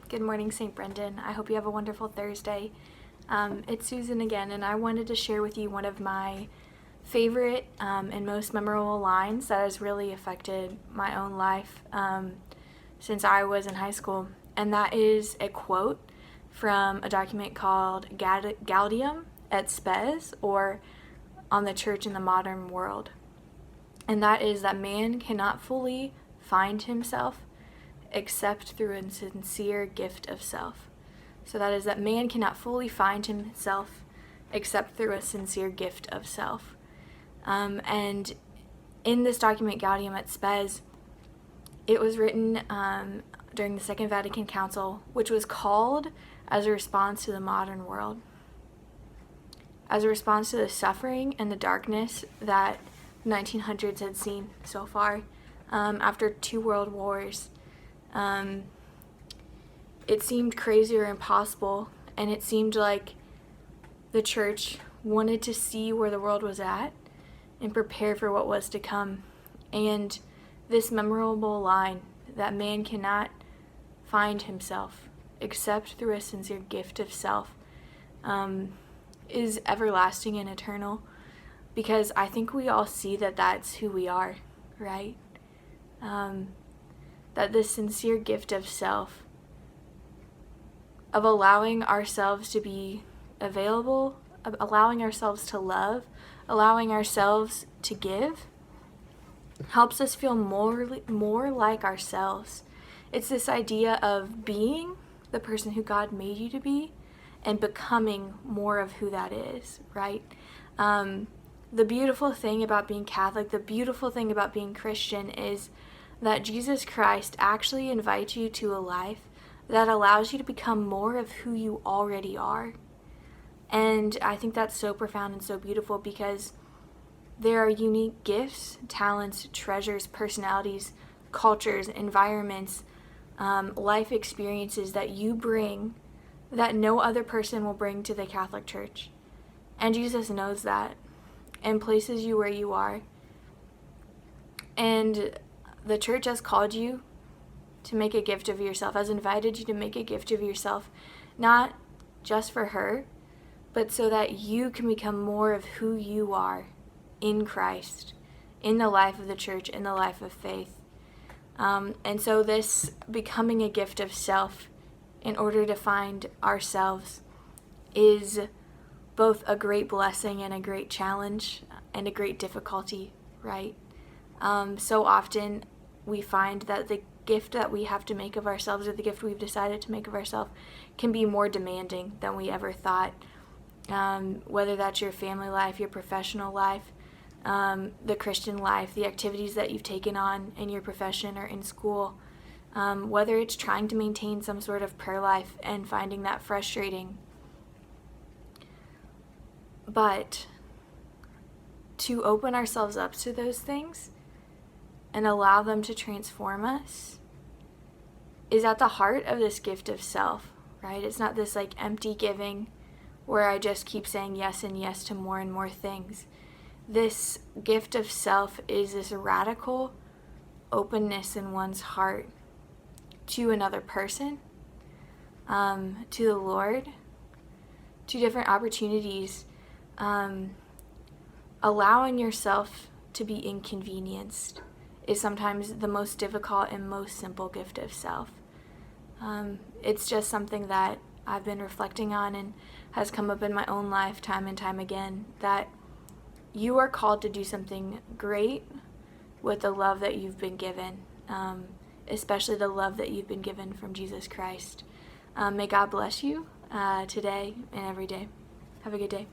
Good morning, St. Brendan. I hope you have a wonderful Thursday. It's Susan again, and I wanted to share with you one of my favorite and most memorable lines that has really affected my own life since I was in high school. And that is a quote from a document called Gaudium at Spes, or On the Church in the Modern World. And that is that man cannot fully find himself except through a sincere gift of self. So that is that man cannot fully find himself except through a sincere gift of self. And in this document, Gaudium et Spes, it was written during the Second Vatican Council, which was called as a response to the modern world, as a response to the suffering and the darkness that the 1900s had seen so far after 2 world wars. It seemed crazy or impossible, and it seemed like the church wanted to see where the world was at and prepare for what was to come. And this memorable line, that man cannot find himself except through a sincere gift of self, is everlasting and eternal, because I think we all see that that's who we are, right? That this sincere gift of self, of allowing ourselves to be available, of allowing ourselves to love, allowing ourselves to give, helps us feel more like ourselves. It's this idea of being the person who God made you to be and becoming more of who that is, right? The beautiful thing about being Catholic, the beautiful thing about being Christian is that Jesus Christ actually invites you to a life that allows you to become more of who you already are. And I think that's so profound and so beautiful, because there are unique gifts, talents, treasures, personalities, cultures, environments, life experiences that you bring that no other person will bring to the Catholic Church. And Jesus knows that and places you where you are. And the church has called you to make a gift of yourself, has invited you to make a gift of yourself, not just for her, but so that you can become more of who you are in Christ, in the life of the church, in the life of faith. And so this becoming a gift of self in order to find ourselves is both a great blessing and a great challenge and a great difficulty, right? So often we find that the gift that we have to make of ourselves, or the gift we've decided to make of ourselves, can be more demanding than we ever thought. Whether that's your family life, your professional life, the Christian life, the activities that you've taken on in your profession or in school, whether it's trying to maintain some sort of prayer life and finding that frustrating. But to open ourselves up to those things and allow them to transform us is at the heart of this gift of self, right? It's not this like empty giving where I just keep saying yes and yes to more and more things. This gift of self is this radical openness in one's heart to another person, to the Lord, to different opportunities, allowing yourself to be inconvenienced is sometimes the most difficult and most simple gift of self. It's just something that I've been reflecting on and has come up in my own life time and time again, that you are called to do something great with the love that you've been given, especially the love that you've been given from Jesus Christ. May God bless you today and every day. Have a good day.